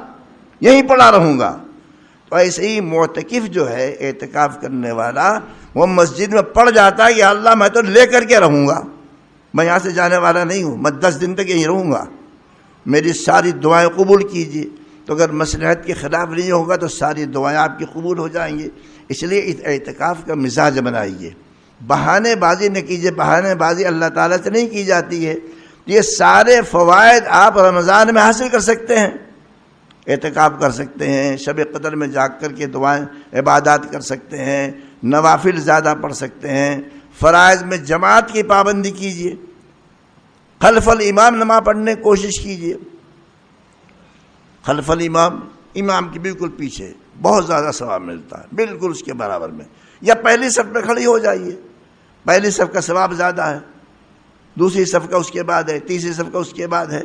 یہیں پڑا رہوں گا، تو ایسے ہی معتکف جو ہے اعتکاف کرنے والا، وہ مسجد میں پڑ جاتا ہے کہ اللہ میں تو لے کر کے رہوں گا، میں یہاں سے جانے والا نہیں ہوں، میں 10 دن تک یہیں رہوں گا، میری ساری دعائیں قبول کیجیے۔ تو اگر مصلحت کے خلاف نہیں ہوگا تو ساری دعائیں آپ کی قبول ہو جائیں گی۔ اس لیے اس اعتکاف کا مزاج بنائیے، بہانے بازی نہ کیجیے، بہانے بازی اللہ تعالیٰ سے نہیں کی جاتی ہے۔ یہ سارے فوائد آپ رمضان میں حاصل کر سکتے ہیں، اعتکاف کر سکتے ہیں، شب قدر میں جاگ کر کے دعائیں عبادات کر سکتے ہیں، نوافل زیادہ پڑھ سکتے ہیں، فرائض میں جماعت کی پابندی کیجیے، خلف الامام نماز پڑھنے کی کوشش کیجیے، خلف الامام، امام کے بالکل پیچھے بہت زیادہ ثواب ملتا ہے، بالکل اس کے برابر میں، یا پہلی صف میں کھڑی ہو جائیے، پہلی صف کا ثواب زیادہ ہے، دوسری صف کا اس کے بعد ہے، تیسری صف کا اس کے بعد ہے۔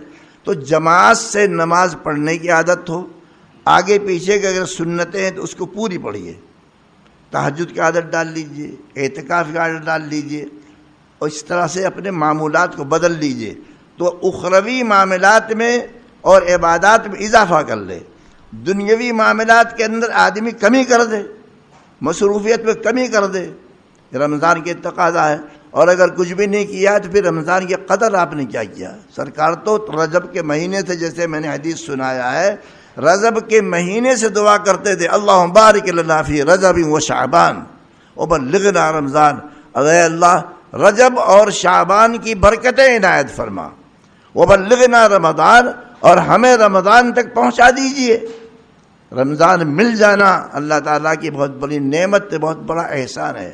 تو جماعت سے نماز پڑھنے کی عادت ہو، آگے پیچھے کے اگر سنتیں ہیں تو اس کو پوری پڑھیے، تہجد کی عادت ڈال لیجئے، اعتکاف کی عادت ڈال لیجئے، اور اس طرح سے اپنے معمولات کو بدل لیجئے تو اخروی معاملات میں اور عبادات میں اضافہ کر لے۔ دنیاوی معاملات کے اندر آدمی کمی کر دے، مصروفیت میں کمی کر دے، رمضان کے تقاضا ہے، اور اگر کچھ بھی نہیں کیا تو پھر رمضان کی قدر آپ نے کیا کیا؟ سرکار تو رجب کے مہینے سے، جیسے میں نے حدیث سنایا ہے، رجب کے مہینے سے دعا کرتے تھے، اللہم بارک لنا فی رجب و شعبان وبلغنا رمضان، اے اللہ رجب اور شعبان کی برکتیں عنایت فرما، وبلغنا رمضان، اور ہمیں رمضان تک پہنچا دیجئے۔ رمضان مل جانا اللہ تعالیٰ کی بہت بڑی نعمت ہے، بہت بڑا احسان ہے۔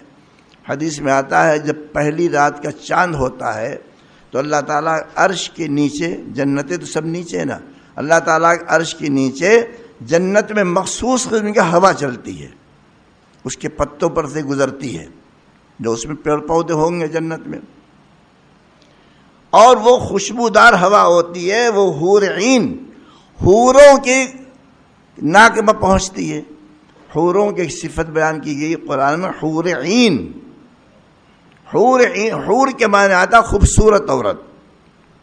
حدیث میں آتا ہے جب پہلی رات کا چاند ہوتا ہے تو اللہ تعالیٰ عرش کے نیچے، جنتیں تو سب نیچے نا، اللہ تعالیٰ عرش کے نیچے جنت میں مخصوص قسم کی ہوا چلتی ہے، اس کے پتوں پر سے گزرتی ہے، جو اس میں پیڑ پودے ہوں گے جنت میں، اور وہ خوشبودار ہوا ہوتی ہے، وہ حور عین، حوروں کی ناک میں پہنچتی ہے۔ حوروں کی صفت بیان کی گئی قرآن میں، حور عین۔ حور عین، حور کے معنی آتا خوبصورت عورت،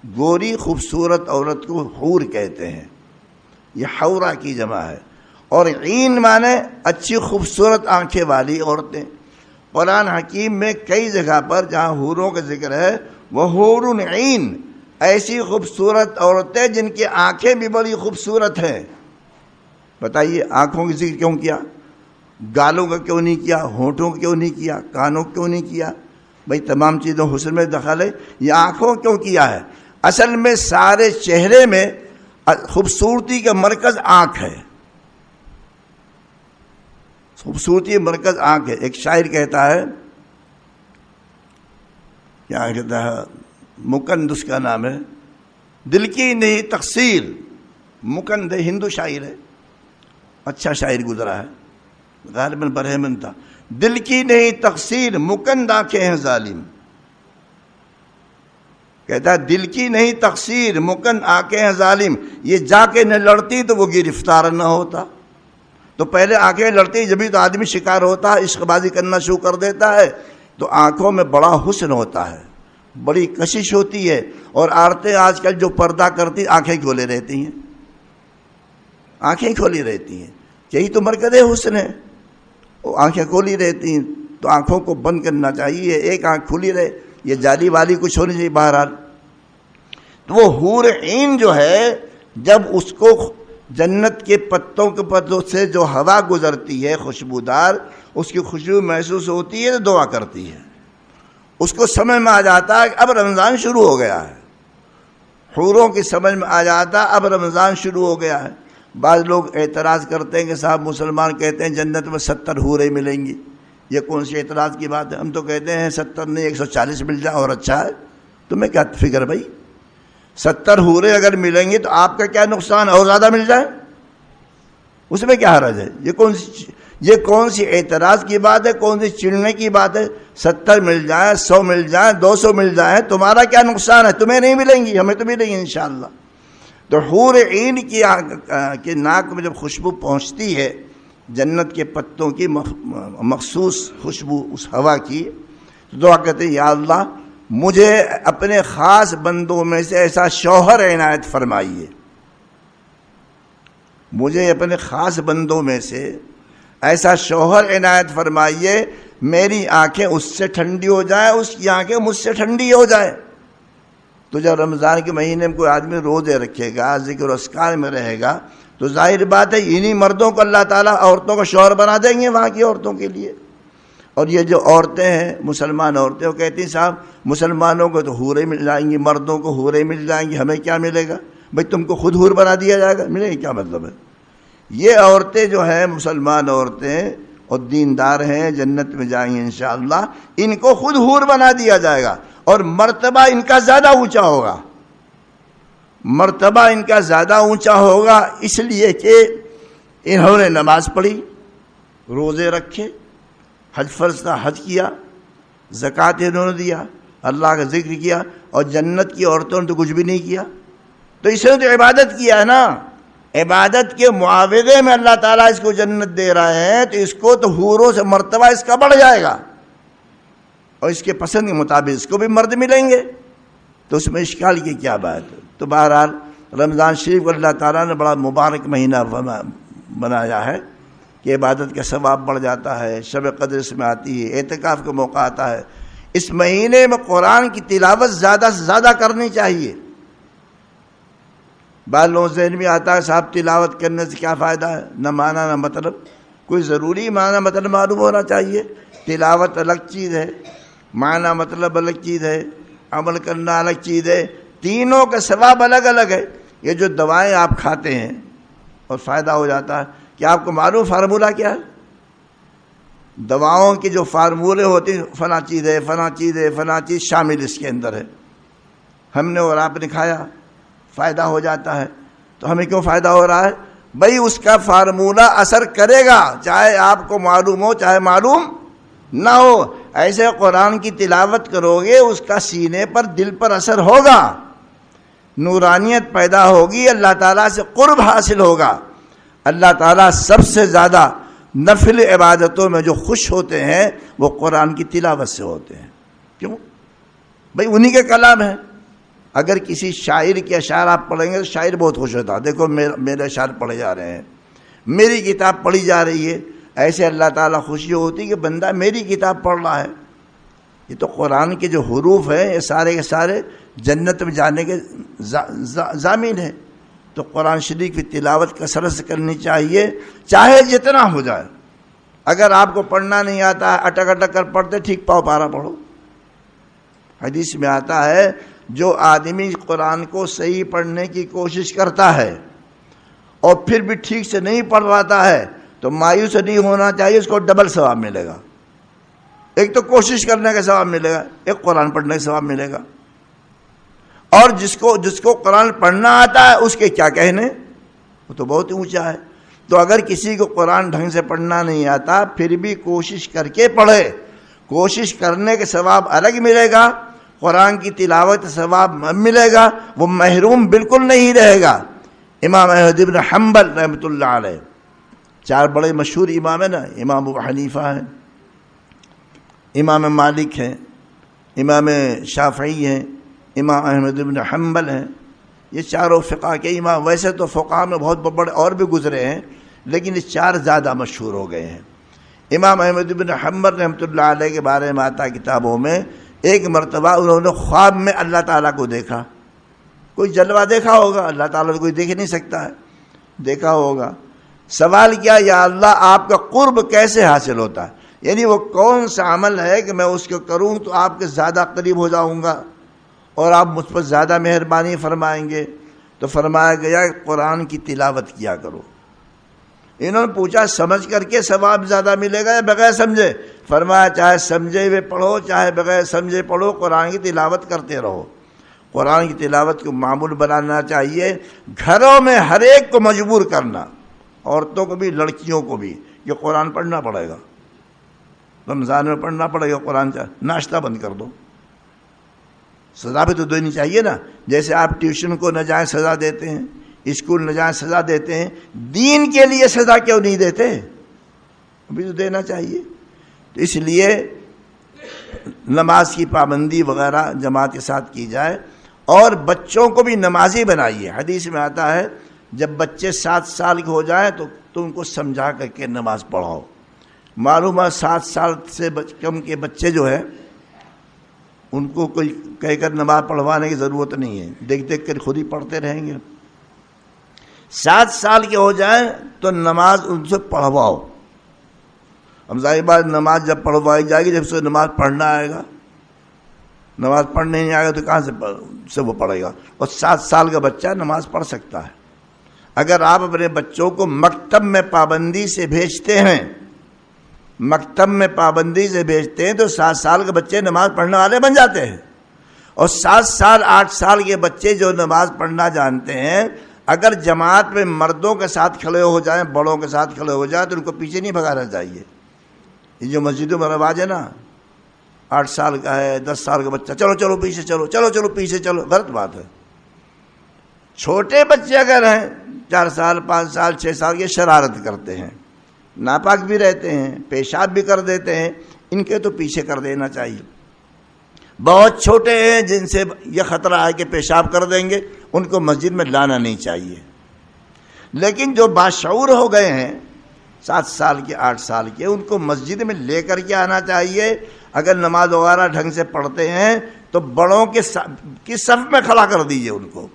گوری خوبصورت عورت کو حور کہتے ہیں، یہ حورہ کی جمع ہے، اور عین معنی اچھی خوبصورت آنکھیں والی عورتیں۔ قرآن حکیم میں کئی جگہ پر جہاں حوروں کا ذکر ہے، وہ حور عین، ایسی خوبصورت عورتیں جن کی آنکھیں بھی بڑی خوبصورت ہیں۔ بتائیے آنکھوں کی ذکر کیوں کیا؟ گالوں کا کیوں نہیں کیا؟ ہونٹوں کا کیوں نہیں کیا؟ کانوں کیوں نہیں کیا؟ بھئی تمام چیزوں حسن میں دخل ہے، یہ آنکھوں کیوں کیا ہے؟ اصل میں سارے چہرے میں خوبصورتی کا مرکز آنکھ ہے، خوبصورتی مرکز آنکھ ہے۔ ایک شاعر کہتا ہے، کیا کہتا ہے، مکند اس کا نام ہے، دل کی نہیں تقصیر، مکند ہندو شاعر ہے، اچھا شاعر گزرا ہے، غالباً برہمن تھا۔ دل کی نہیں تقصیر، مکند آنکھیں ہیں ظالم، کہتا ہے دل کی نہیں تقصیر، مکند آنکھیں ہیں ظالم، یہ جا کے نہ لڑتی تو وہ گرفتار نہ ہوتا۔ تو پہلے آنکھیں لڑتی جبھی تو آدمی شکار ہوتا ہے، عشق بازی کرنا شروع کر دیتا ہے، تو آنکھوں میں بڑا حسن ہوتا ہے، بڑی کشش ہوتی ہے۔ اور عورتیں آج کل جو پردہ کرتی آنکھیں کھولے رہتی ہیں، آنکھیں کھولی رہتی ہیں، یہی تو مرکز حسن ہے، وہ آنکھیں کھولی رہتی ہیں۔ تو آنکھوں کو بند کرنا چاہیے، ایک آنکھ کھلی رہے، یہ جالی والی کچھ ہونی چاہیے بہرحال۔ تو وہ حور عین جو ہے، جب اس کو جنت کے پتوں کے پتوں سے جو ہوا گزرتی ہے خوشبودار، اس کی خوشبو محسوس ہوتی ہے تو دعا کرتی ہے، اس کو سمجھ میں آ جاتا ہے کہ اب رمضان شروع ہو گیا ہے، حوروں کی سمجھ میں آ جاتا ہے اب رمضان شروع ہو گیا ہے۔ بعض لوگ اعتراض کرتے ہیں کہ صاحب مسلمان کہتے ہیں جنت میں 70 حوریں ملیں گی، یہ کون سی اعتراض کی بات ہے؟ ہم تو کہتے ہیں 70 نہیں 140 مل جائے اور اچھا ہے، تمہیں کیا فکر بھائی؟ 70 حوریں اگر ملیں گی تو آپ کا کیا نقصان، اور زیادہ مل جائے اس میں کیا حرج ہے؟ یہ کون سی اعتراض کی بات ہے، کون سی چڑنے کی بات ہے؟ 70 مل جائیں، 100 مل جائیں، 200 مل جائیں، تمہارا کیا نقصان ہے؟ تمہیں نہیں ملیں گی، ہمیں تو ملیں گی انشاءاللہ۔ تو حور عین کی ناک میں جب خوشبو پہنچتی ہے جنت کے پتوں کی مخصوص خوشبو اس ہوا کی، تو دعا کہتے ہیں یا اللہ مجھے اپنے خاص بندوں میں سے ایسا شوہر عنایت فرمائیے، مجھے اپنے خاص بندوں میں سے ایسا شوہر عنایت فرمائیے، میری آنکھیں اس سے ٹھنڈی ہو جائیں، اس کی آنکھیں مجھ سے ٹھنڈی ہو جائیں۔ تو جب رمضان کے مہینے میں کوئی آدمی روزے رکھے گا، ذکر و اذکار میں رہے گا، تو ظاہر بات ہے انہی مردوں کو اللہ تعالیٰ عورتوں کا شوہر بنا دیں گے وہاں کی عورتوں کے لیے۔ اور یہ جو عورتیں ہیں مسلمان عورتیں، وہ کہتی ہیں صاحب مسلمانوں کو تو حوریں مل جائیں گی، مردوں کو حوریں مل جائیں گی، ہمیں کیا ملے گا؟ بھائی تم کو خود حور بنا دیا جائے گا، ملے گی کیا مطلب ہے؟ یہ عورتیں جو ہیں مسلمان عورتیں اور دیندار ہیں، جنت میں جائیں گے انشاءاللہ، ان کو خود حور بنا دیا جائے گا، اور مرتبہ ان کا زیادہ اونچا ہوگا، مرتبہ ان کا زیادہ اونچا ہوگا، اس لیے کہ انہوں نے نماز پڑھی، روزے رکھے، حج فرض تھا حج کیا، زکوٰۃ انہوں نے دیا، اللہ کا ذکر کیا، اور جنت کی عورتوں نے تو کچھ بھی نہیں کیا، تو اس نے تو عبادت کیا ہے نا، عبادت کے معاوضے میں اللہ تعالیٰ اس کو جنت دے رہے ہیں، تو اس کو تو حوروں سے مرتبہ اس کا بڑھ جائے گا، اور اس کے پسند کے مطابق اس کو بھی مرد ملیں گے، تو اس میں اشکال کی کیا بات ہے؟ تو بہرحال رمضان شریف کو اللہ تعالیٰ نے بڑا مبارک مہینہ بنایا ہے کہ عبادت کا ثواب بڑھ جاتا ہے، شب قدر اس میں آتی ہے، اعتکاف کا موقع آتا ہے، اس مہینے میں قرآن کی تلاوت زیادہ سے زیادہ کرنی چاہیے۔ بعض لوگوں ذہن میں آتا ہے صاحب تلاوت کرنے سے کیا فائدہ ہے، نہ معنی نہ مطلب۔ کوئی ضروری معنی مطلب معلوم ہونا چاہیے۔ تلاوت الگ چیز ہے، معنی مطلب الگ چیز ہے، عمل کرنا الگ چیز ہے، تینوں کا ثواب الگ الگ ہے۔ یہ جو دوائیں آپ کھاتے ہیں اور فائدہ ہو جاتا ہے، کیا آپ کو معلوم فارمولہ کیا ہے؟ دواؤں کے جو فارمولے ہوتے ہیں، فلاں چیز ہے، فلاں چیز ہے، فلاں چیز شامل اس کے اندر ہے، ہم نے اور آپ نے کھایا، فائدہ ہو جاتا ہے۔ تو ہمیں کیوں فائدہ ہو رہا ہے؟ بھئی اس کا فارمولہ اثر کرے گا، چاہے آپ کو معلوم ہو چاہے معلوم نہ ہو۔ ایسے قرآن کی تلاوت کرو گے، اس کا سینے پر دل پر اثر ہوگا، نورانیت پیدا ہوگی، اللہ تعالیٰ سے قرب حاصل ہوگا۔ اللہ تعالیٰ سب سے زیادہ نفل عبادتوں میں جو خوش ہوتے ہیں وہ قرآن کی تلاوت سے ہوتے ہیں۔ کیوں؟ بھئی انہی کے کلام ہیں۔ اگر کسی شاعر کے اشعار آپ پڑھیں گے تو شاعر بہت خوش ہوتا ہے، دیکھو میرے اشعار پڑھے جا رہے ہیں، میری کتاب پڑھی جا رہی ہے۔ ایسے اللہ تعالیٰ خوشی ہوتی کہ بندہ میری کتاب پڑھ رہا ہے۔ یہ تو قرآن کے جو حروف ہیں یہ سارے کے سارے جنت میں جانے کے ضامن ہیں۔ تو قرآن شریف کی تلاوت کثرت سے کرنی چاہیے، چاہے جتنا ہو جائے۔ اگر آپ کو پڑھنا نہیں آتا ہے، اٹک اٹک کر پڑھتے، ٹھیک پاؤ پارا پڑھو۔ حدیث میں آتا ہے جو آدمی قرآن کو صحیح پڑھنے کی کوشش کرتا ہے اور پھر بھی ٹھیک سے نہیں پڑھ پاتا ہے تو مایوس نہیں ہونا چاہیے، اس کو ڈبل ثواب ملے گا۔ ایک تو کوشش کرنے کا ثواب ملے گا، ایک قرآن پڑھنے کا ثواب ملے گا۔ اور جس کو قرآن پڑھنا آتا ہے اس کے کیا کہنے، وہ تو بہت اونچا ہے۔ تو اگر کسی کو قرآن ڈھنگ سے پڑھنا نہیں آتا پھر بھی کوشش کر کے پڑھے، کوشش کرنے کے ثواب الگ ملے گا، قرآن کی تلاوت ثواب ملے گا، وہ محروم بالکل نہیں رہے گا۔ امام احمد بن حنبل رحمۃ اللہ علیہ، چار بڑے مشہور امام ہیں نا، امام ابو حنیفہ ہیں، امام مالک ہیں، امام شافعی ہیں، امام احمد بن حنبل ہیں۔ یہ چاروں فقہ کے امام، ویسے تو فقہ میں بہت بڑے اور بھی گزرے ہیں لیکن یہ چار زیادہ مشہور ہو گئے ہیں۔ امام احمد بن حنبل رحمۃ اللہ علیہ کے بارے میں آتا کتابوں میں، ایک مرتبہ انہوں نے خواب میں اللہ تعالیٰ کو دیکھا۔ کوئی جلوہ دیکھا ہوگا، اللہ تعالیٰ تو کوئی دیکھ نہیں سکتا ہے، دیکھا ہوگا۔ سوال کیا، یا اللہ آپ کا قرب کیسے حاصل ہوتا ہے، یعنی وہ کون سا عمل ہے کہ میں اس کو کروں تو آپ کے زیادہ قریب ہو جاؤں گا اور آپ مجھ پر زیادہ مہربانی فرمائیں گے؟ تو فرمایا گیا قرآن کی تلاوت کیا کرو۔ انہوں نے پوچھا سمجھ کر کے ثواب زیادہ ملے گا یا بغیر سمجھے؟ فرمایا چاہے سمجھے ہوئے پڑھو چاہے بغیر سمجھے پڑھو، قرآن کی تلاوت کرتے رہو۔ قرآن کی تلاوت کو معمول بنانا چاہیے، گھروں میں ہر ایک کو مجبور کرنا، عورتوں کو بھی لڑکیوں کو بھی، کہ قرآن پڑھنا پڑے گا، رمضان میں پڑھنا پڑے گا قرآن۔ ناشتہ بند کر دو، سزا بھی تو دینی چاہیے نا۔ جیسے آپ ٹیوشن کو ناجائز سزا دیتے ہیں، اسکول ناجائز سزا دیتے ہیں، دین کے لیے سزا کیوں نہیں دیتے؟ ابھی تو دینا چاہیے۔ تو اس لیے نماز کی پابندی وغیرہ جماعت کے ساتھ کی جائے، اور بچوں کو بھی نمازی بنائیے۔ حدیث میں آتا ہے جب بچے 7 سال کے ہو جائیں تو تم کو سمجھا کر کے نماز پڑھاؤ۔ معلوم ہے 7 سال سے کم کے بچے جو ہے ان کو کوئی کہہ کر نماز پڑھوانے کی ضرورت نہیں ہے، دیکھ دیکھ کر خود ہی پڑھتے رہیں گے۔ 7 سال کے ہو جائیں تو نماز ان سے پڑھواؤ۔ اب ظاہر بات نماز جب پڑھوائی جائے گی جب سے نماز پڑھنا آئے گا، نماز پڑھنے نہیں آئے گا تو کہاں سے وہ پڑھے گا؟ اور 7 سال کا بچہ نماز پڑھ سکتا ہے۔ اگر آپ اپنے بچوں کو مکتب میں پابندی سے بھیجتے ہیں، مکتب میں پابندی سے بھیجتے ہیں تو 7 سال کے بچے نماز پڑھنے والے بن جاتے ہیں۔ اور 7 سال 8 سال کے بچے جو نماز پڑھنا جانتے ہیں، اگر جماعت میں مردوں کے ساتھ کھڑے ہو جائیں، بڑوں کے ساتھ کھڑے ہو جائیں تو ان کو پیچھے نہیں بھگانا چاہیے۔ یہ جو مسجدوں میں رواج ہے نا، 8 سال کا ہے 10 سال کا بچہ، چلو چلو پیچھے چلو، چلو چلو پیچھے چلو، غلط بات ہے۔ چھوٹے بچے اگر ہیں 4 سال 5 سال 6 سال کے، شرارت کرتے ہیں، ناپاک بھی رہتے ہیں، پیشاب بھی کر دیتے ہیں، ان کے تو پیچھے کر دینا چاہیے۔ بہت چھوٹے ہیں جن سے یہ خطرہ ہے کہ پیشاب کر دیں گے، ان کو مسجد میں لانا نہیں چاہیے۔ لیکن جو باشعور ہو گئے ہیں 7 سال کے 8 سال کے، ان کو مسجد میں لے کر کے آنا چاہیے۔ اگر نماز وغیرہ ڈھنگ سے پڑھتے ہیں تو بڑوں کے صف میں کھڑا کر دیجئے، ان کو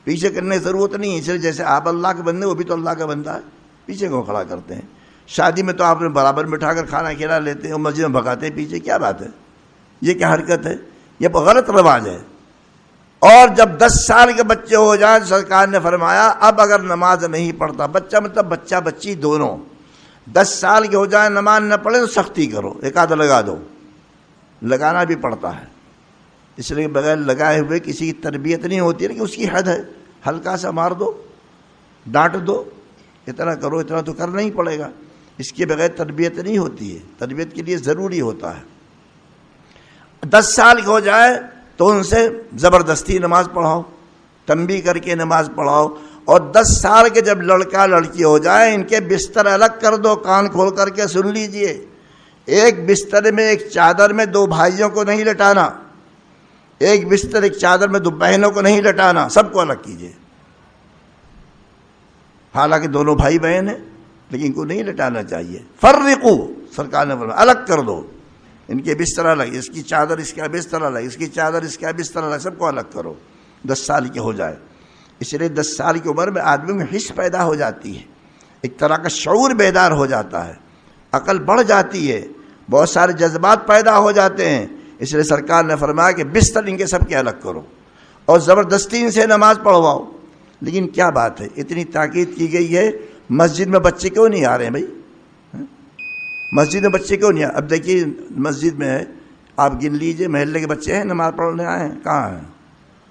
پیچھے کرنے کی ضرورت نہیں ہے، اس لیے جیسے آپ اللہ کے بندے، وہ بھی تو اللہ کا بندہ ہے، پیچھے کو کھڑا کرتے ہیں۔ شادی میں تو آپ نے برابر بٹھا کر کھانا کھلا لیتے ہیں اور مسجد میں بھگاتے ہیں پیچھے، کیا بات ہے؟ یہ کیا حرکت ہے؟ یہ غلط رواج ہے۔ اور جب 10 سال کے بچے ہو جائیں، سرکار نے فرمایا اب اگر نماز نہیں پڑھتا بچہ، مطلب بچہ بچی دونوں 10 سال کے ہو جائیں نماز نہ پڑھے تو سختی کرو، ایک آدھ لگا دو، لگانا بھی پڑتا ہے، اس لیے بغیر لگائے ہوئے کسی کی تربیت نہیں ہوتی ہے کہ اس کی حد ہے، ہلکا سا مار دو، ڈانٹ دو، اتنا کرو، اتنا تو کرنا ہی پڑے گا، اس کے بغیر تربیت نہیں ہوتی ہے، تربیت کے لیے ضروری ہوتا ہے۔ 10 سال کے ہو جائے تو ان سے زبردستی نماز پڑھاؤ، تنبیہ کر کے نماز پڑھاؤ، اور 10 سال کے جب لڑکا لڑکی ہو جائے ان کے بستر الگ کر دو، کان کھول کر کے سن لیجئے، ایک بستر میں ایک چادر میں 2 بھائیوں کو نہیں لٹانا، ایک بستر ایک چادر میں 2 بہنوں کو نہیں لٹانا، سب کو الگ کیجئے، حالانکہ دونوں بھائی بہن ہیں لیکن ان کو نہیں لٹانا چاہیے۔ فرقو، سرکار نے فرمایا الگ کر دو، ان کے بستر الگ، اس کی چادر اس کا بستر الگ، اس کی چادر اس کا بستر الگ، سب کو الگ کرو 10 سال کے ہو جائے۔ اس لیے 10 سال کی عمر میں آدمی میں حس پیدا ہو جاتی ہے، ایک طرح کا شعور بیدار ہو جاتا ہے، عقل بڑھ جاتی ہے، بہت سارے جذبات پیدا ہو جاتے ہیں، اس لیے سرکار نے فرمایا کہ بستر ان کے سب کے الگ کرو اور زبردستی ان سے نماز پڑھواؤ۔ لیکن کیا بات ہے، اتنی تاکید کی گئی ہے، مسجد میں بچے کیوں نہیں آ رہے ہیں بھائی؟ مسجد میں بچے کیوں نہیں آ رہے؟ اب دیکھیے مسجد میں آپ گن لیجئے، محلے کے بچے ہیں نماز پڑھنے آئے ہیں، کہاں ہیں؟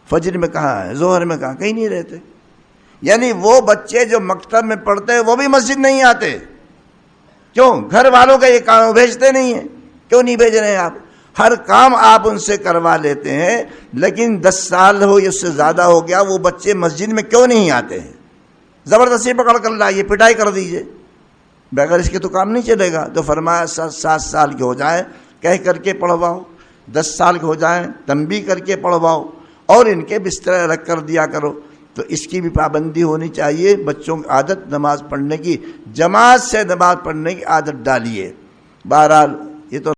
فجر میں کہاں ہیں؟ ظہر میں کہاں؟ کہیں نہیں رہتے۔ یعنی وہ بچے جو مکتب میں پڑھتے ہیں وہ بھی مسجد نہیں آتے، کیوں؟ گھر والوں کا یہ کام بھیجتے نہیں ہیں، کیوں نہیں بھیج رہے ہیں آپ؟ ہر کام آپ ان سے کروا لیتے ہیں، لیکن 10 سال ہو یا اس سے زیادہ ہو گیا وہ بچے مسجد میں کیوں نہیں آتے ہیں؟ زبردستی پکڑ کر لائیے، پٹائی کر دیجئے، بغیر اس کے تو کام نہیں چلے گا۔ تو فرمایا 7 سال کے ہو جائیں کہہ کر کے پڑھواؤ، 10 سال کے ہو جائیں تنبیہ کر کے پڑھواؤ، اور ان کے بستر الگ کر دیا کرو۔ تو اس کی بھی پابندی ہونی چاہیے، بچوں کی عادت نماز پڑھنے کی، جماعت سے نماز پڑھنے کی عادت ڈالیے۔ بہرحال یہ تو